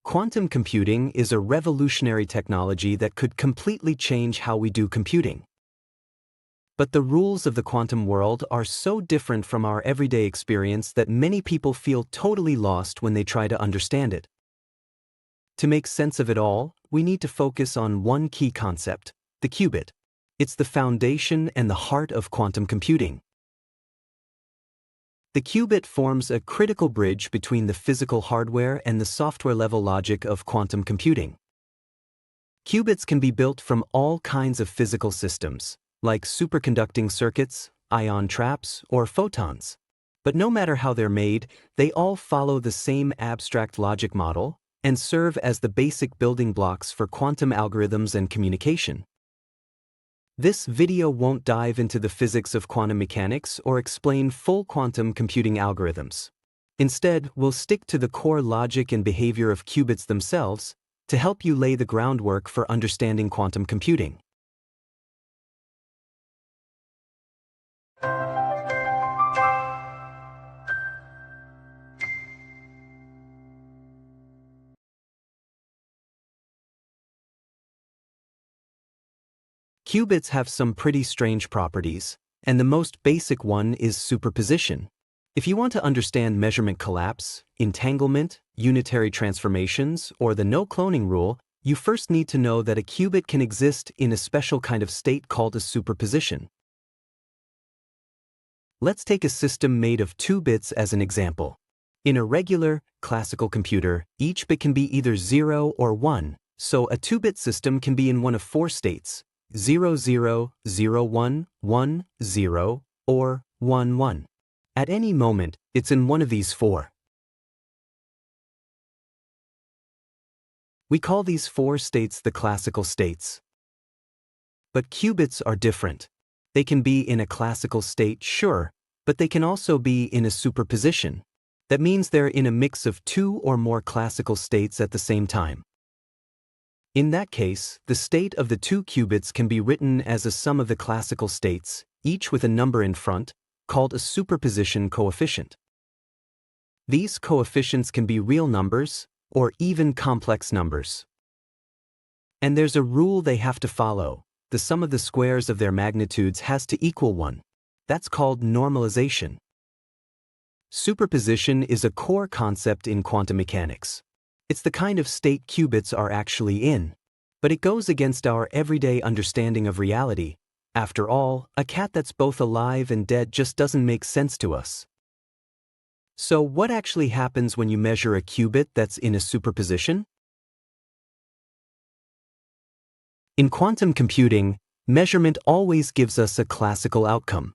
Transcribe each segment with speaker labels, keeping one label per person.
Speaker 1: Quantum computing is a revolutionary technology that could completely change how we do computing. But the rules of the quantum world are so different from our everyday experience that many people feel totally lost when they try to understand it. To make sense of it all, we need to focus on one key concept, the qubit. It's the foundation and the heart of quantum computing. The qubit forms a critical bridge between the physical hardware and the software-level logic of quantum computing. Qubits can be built from all kinds of physical systems, like superconducting circuits, ion traps, or photons. But no matter how they're made, they all follow the same abstract logic model and serve as the basic building blocks for quantum algorithms and communication. This video won't dive into the physics of quantum mechanics or explain full quantum computing algorithms. Instead, we'll stick to the core logic and behavior of qubits themselves to help you lay the groundwork for understanding quantum computing. Qubits have some pretty strange properties, and the most basic one is superposition. If you want to understand measurement collapse, entanglement, unitary transformations, or the no-cloning rule, you first need to know that a qubit can exist in a special kind of state called a superposition. Let's take a system made of 2 bits as an example. In a regular, classical computer, each bit can be either 0 or 1, so a 2-bit system can be in one of 4 states: 0, 0, 0, 1, 1, 0, or 1, 1. At any moment, it's in one of these 4. We call these 4 states the classical states. But qubits are different. They can be in a classical state, sure, but they can also be in a superposition. That means they're in a mix of 2 or more classical states at the same time. In that case, the state of the 2 qubits can be written as a sum of the classical states, each with a number in front, called a superposition coefficient. These coefficients can be real numbers, or even complex numbers. And there's a rule they have to follow: the sum of the squares of their magnitudes has to equal 1. That's called normalization. Superposition is a core concept in quantum mechanics. It's the kind of state qubits are actually in, but it goes against our everyday understanding of reality. After all, a cat that's both alive and dead just doesn't make sense to us. So what actually happens when you measure a qubit that's in a superposition? In quantum computing, measurement always gives us a classical outcome.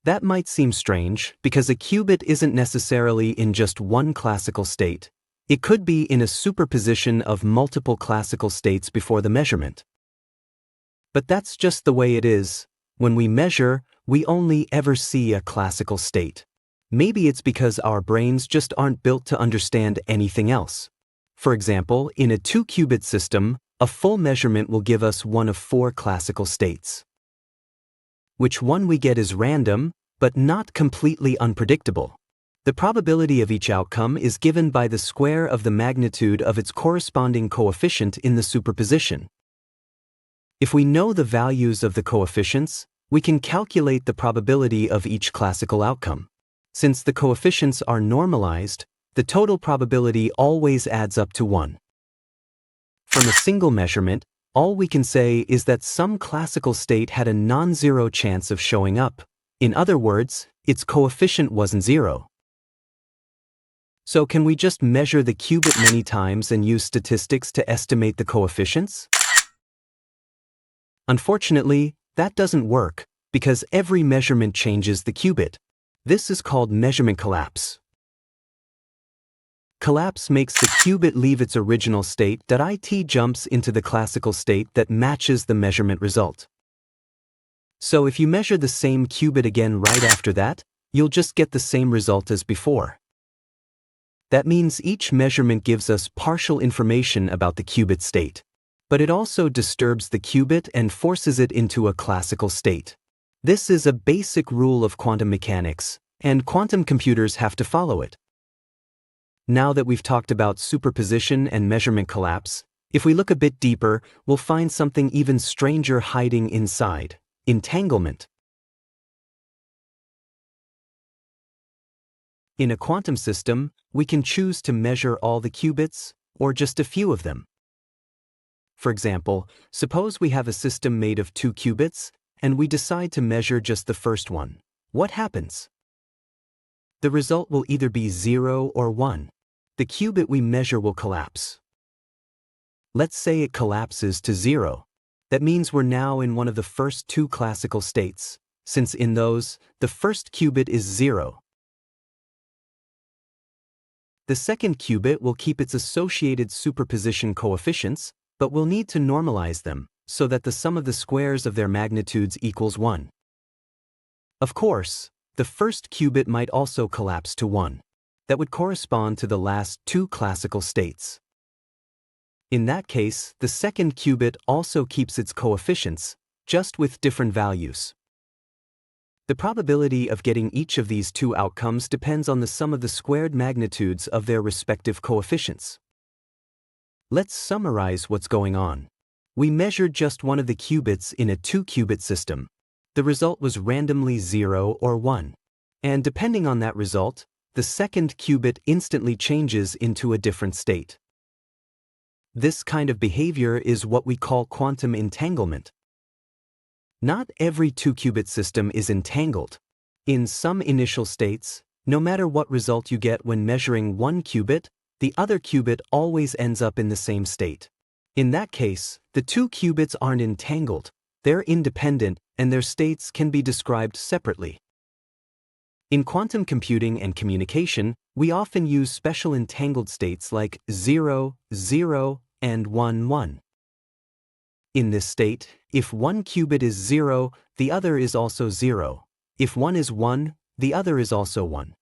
Speaker 1: That might seem strange, because a qubit isn't necessarily in just one classical state. It could be in a superposition of multiple classical states before the measurement. But that's just the way it is. When we measure, we only ever see a classical state. Maybe it's because our brains just aren't built to understand anything else. For example, in a 2-qubit system, a full measurement will give us one of 4 classical states. Which one we get is random, but not completely unpredictable. The probability of each outcome is given by the square of the magnitude of its corresponding coefficient in the superposition. If we know the values of the coefficients, we can calculate the probability of each classical outcome. Since the coefficients are normalized, the total probability always adds up to 1. From a single measurement, all we can say is that some classical state had a non-zero chance of showing up. In other words, its coefficient wasn't 0. So can we just measure the qubit many times and use statistics to estimate the coefficients? Unfortunately, that doesn't work, because every measurement changes the qubit. This is called measurement collapse. Collapse makes the qubit leave its original state that it jumps into the classical state that matches the measurement result. So if you measure the same qubit again right after that, you'll just get the same result as before. That means each measurement gives us partial information about the qubit state, but it also disturbs the qubit and forces it into a classical state. This is a basic rule of quantum mechanics, and quantum computers have to follow it. Now that we've talked about superposition and measurement collapse, if we look a bit deeper, we'll find something even stranger hiding inside: entanglement. In a quantum system, we can choose to measure all the qubits, or just a few of them. For example, suppose we have a system made of 2 qubits, and we decide to measure just the first one. What happens? The result will either be 0 or 1. The qubit we measure will collapse. Let's say it collapses to 0. That means we're now in one of the first 2 classical states, since in those, the first qubit is 0. The second qubit will keep its associated superposition coefficients, but we'll need to normalize them, so that the sum of the squares of their magnitudes equals 1. Of course, the first qubit might also collapse to 1. That would correspond to the last 2 classical states. In that case, the second qubit also keeps its coefficients, just with different values. The probability of getting each of these 2 outcomes depends on the sum of the squared magnitudes of their respective coefficients. Let's summarize what's going on. We measured just one of the qubits in a 2-qubit system. The result was randomly 0 or 1. And depending on that result, the second qubit instantly changes into a different state. This kind of behavior is what we call quantum entanglement. Not every 2-qubit system is entangled. In some initial states, no matter what result you get when measuring one qubit, the other qubit always ends up in the same state. In that case, the 2 qubits aren't entangled, they're independent, and their states can be described separately. In quantum computing and communication, we often use special entangled states like 0, 0, and 1, 1. In this state, if one qubit is 0, the other is also 0. If one is 1, the other is also 1.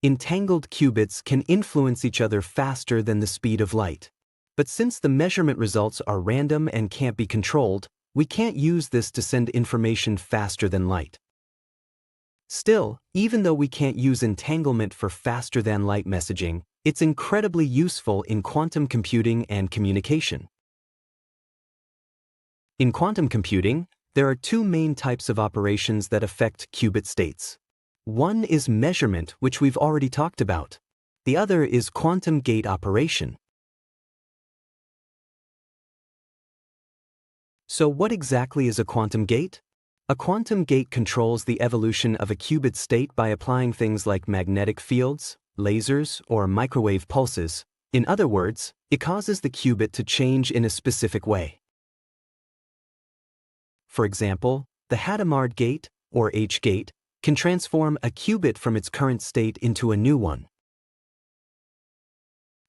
Speaker 1: Entangled qubits can influence each other faster than the speed of light. But since the measurement results are random and can't be controlled, we can't use this to send information faster than light. Still, even though we can't use entanglement for faster-than-light messaging, it's incredibly useful in quantum computing and communication. In quantum computing, there are 2 main types of operations that affect qubit states. One is measurement, which we've already talked about. The other is quantum gate operation. So what exactly is a quantum gate? A quantum gate controls the evolution of a qubit state by applying things like magnetic fields, lasers, or microwave pulses. In other words, it causes the qubit to change in a specific way. For example, the Hadamard gate, or H-gate, can transform a qubit from its current state into a new one.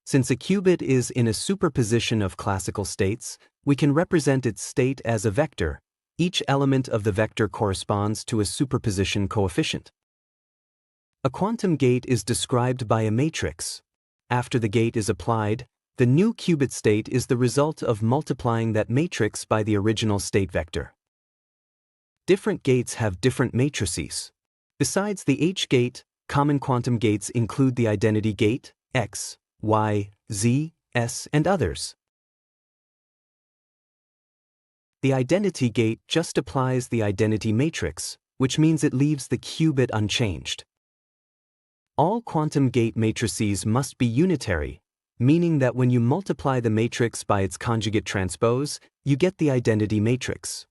Speaker 1: Since a qubit is in a superposition of classical states, we can represent its state as a vector. Each element of the vector corresponds to a superposition coefficient. A quantum gate is described by a matrix. After the gate is applied, the new qubit state is the result of multiplying that matrix by the original state vector. Different gates have different matrices. Besides the H-gate, common quantum gates include the identity gate, X, Y, Z, S, and others. The identity gate just applies the identity matrix, which means it leaves the qubit unchanged. All quantum gate matrices must be unitary, meaning that when you multiply the matrix by its conjugate transpose, you get the identity matrix.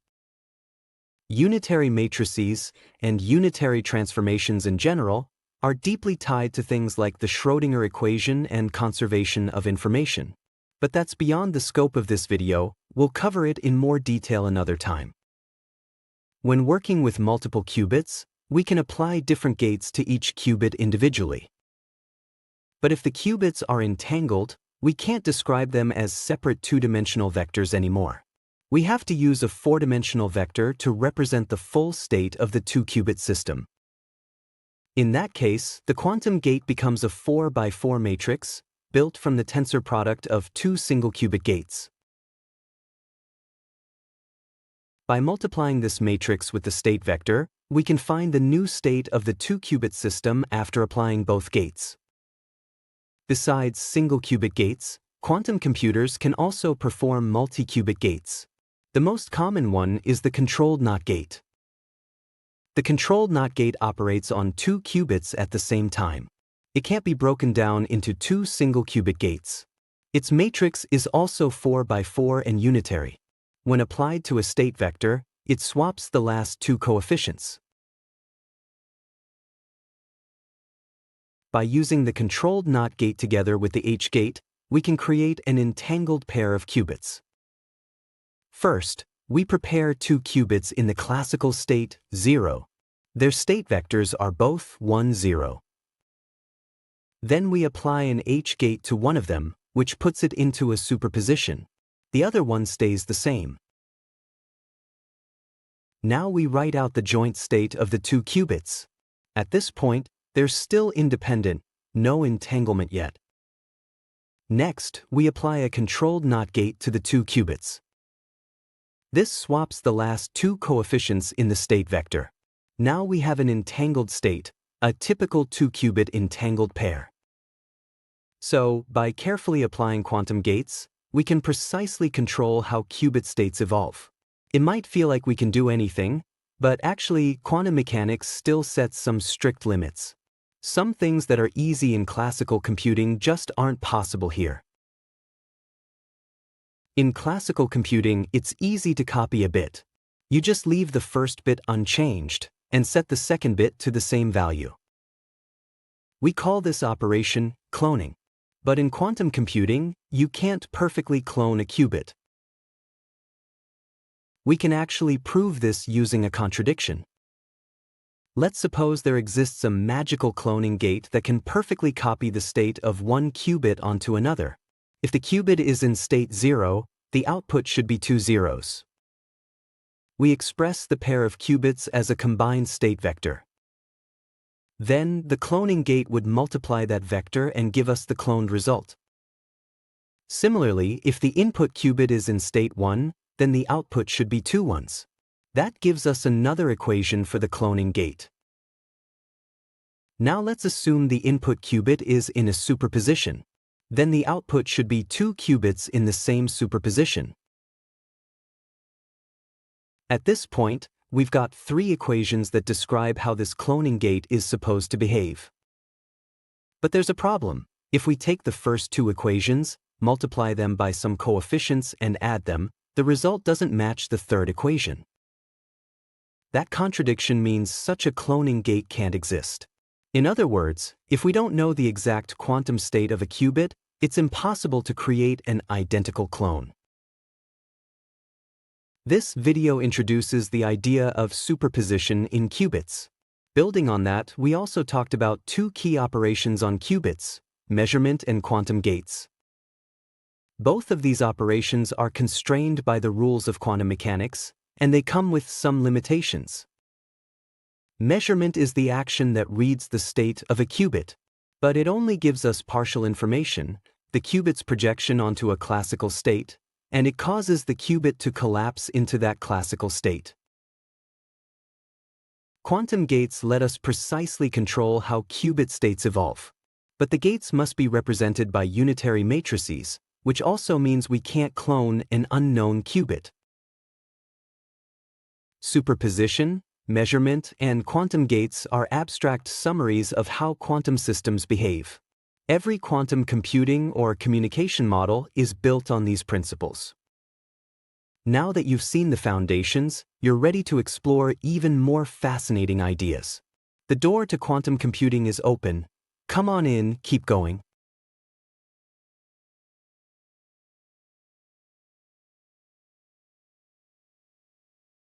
Speaker 1: Unitary matrices, and unitary transformations in general, are deeply tied to things like the Schrödinger equation and conservation of information. But that's beyond the scope of this video. We'll cover it in more detail another time. When working with multiple qubits, we can apply different gates to each qubit individually. But if the qubits are entangled, we can't describe them as separate 2-dimensional vectors anymore. We have to use a 4-dimensional vector to represent the full state of the 2-qubit system. In that case, the quantum gate becomes a 4x4 matrix, built from the tensor product of 2 single-qubit gates. By multiplying this matrix with the state vector, we can find the new state of the 2-qubit system after applying both gates. Besides single-qubit gates, quantum computers can also perform multi-qubit gates. The most common one is the controlled NOT gate. The controlled NOT gate operates on 2 qubits at the same time. It can't be broken down into 2 single-qubit gates. Its matrix is also 4 by 4 and unitary. When applied to a state vector, it swaps the last 2 coefficients. By using the controlled NOT gate together with the H gate, we can create an entangled pair of qubits. First, we prepare 2 qubits in the classical state 0. Their state vectors are both 1, 0. Then we apply an H gate to one of them, which puts it into a superposition. The other one stays the same. Now we write out the joint state of the 2 qubits. At this point, they're still independent, no entanglement yet. Next, we apply a controlled NOT gate to the 2 qubits. This swaps the last 2 coefficients in the state vector. Now we have an entangled state, a typical 2-qubit entangled pair. So, by carefully applying quantum gates, we can precisely control how qubit states evolve. It might feel like we can do anything, but actually, quantum mechanics still sets some strict limits. Some things that are easy in classical computing just aren't possible here. In classical computing, it's easy to copy a bit. You just leave the first bit unchanged and set the second bit to the same value. We call this operation cloning. But in quantum computing, you can't perfectly clone a qubit. We can actually prove this using a contradiction. Let's suppose there exists a magical cloning gate that can perfectly copy the state of one qubit onto another. If the qubit is in state 0, the output should be 2 zeros. We express the pair of qubits as a combined state vector. Then, the cloning gate would multiply that vector and give us the cloned result. Similarly, if the input qubit is in state 1, then the output should be 2 ones. That gives us another equation for the cloning gate. Now let's assume the input qubit is in a superposition. Then the output should be 2 qubits in the same superposition. At this point, we've got 3 equations that describe how this cloning gate is supposed to behave. But there's a problem. If we take the first 2 equations, multiply them by some coefficients and add them, the result doesn't match the third equation. That contradiction means such a cloning gate can't exist. In other words, if we don't know the exact quantum state of a qubit, it's impossible to create an identical clone. This video introduces the idea of superposition in qubits. Building on that, we also talked about 2 key operations on qubits, measurement and quantum gates. Both of these operations are constrained by the rules of quantum mechanics, and they come with some limitations. Measurement is the action that reads the state of a qubit, but it only gives us partial information, the qubit's projection onto a classical state, and it causes the qubit to collapse into that classical state. Quantum gates let us precisely control how qubit states evolve. But the gates must be represented by unitary matrices, which also means we can't clone an unknown qubit. Superposition, measurement, and quantum gates are abstract summaries of how quantum systems behave. Every quantum computing or communication model is built on these principles. Now that you've seen the foundations, you're ready to explore even more fascinating ideas. The door to quantum computing is open. Come on in, keep going.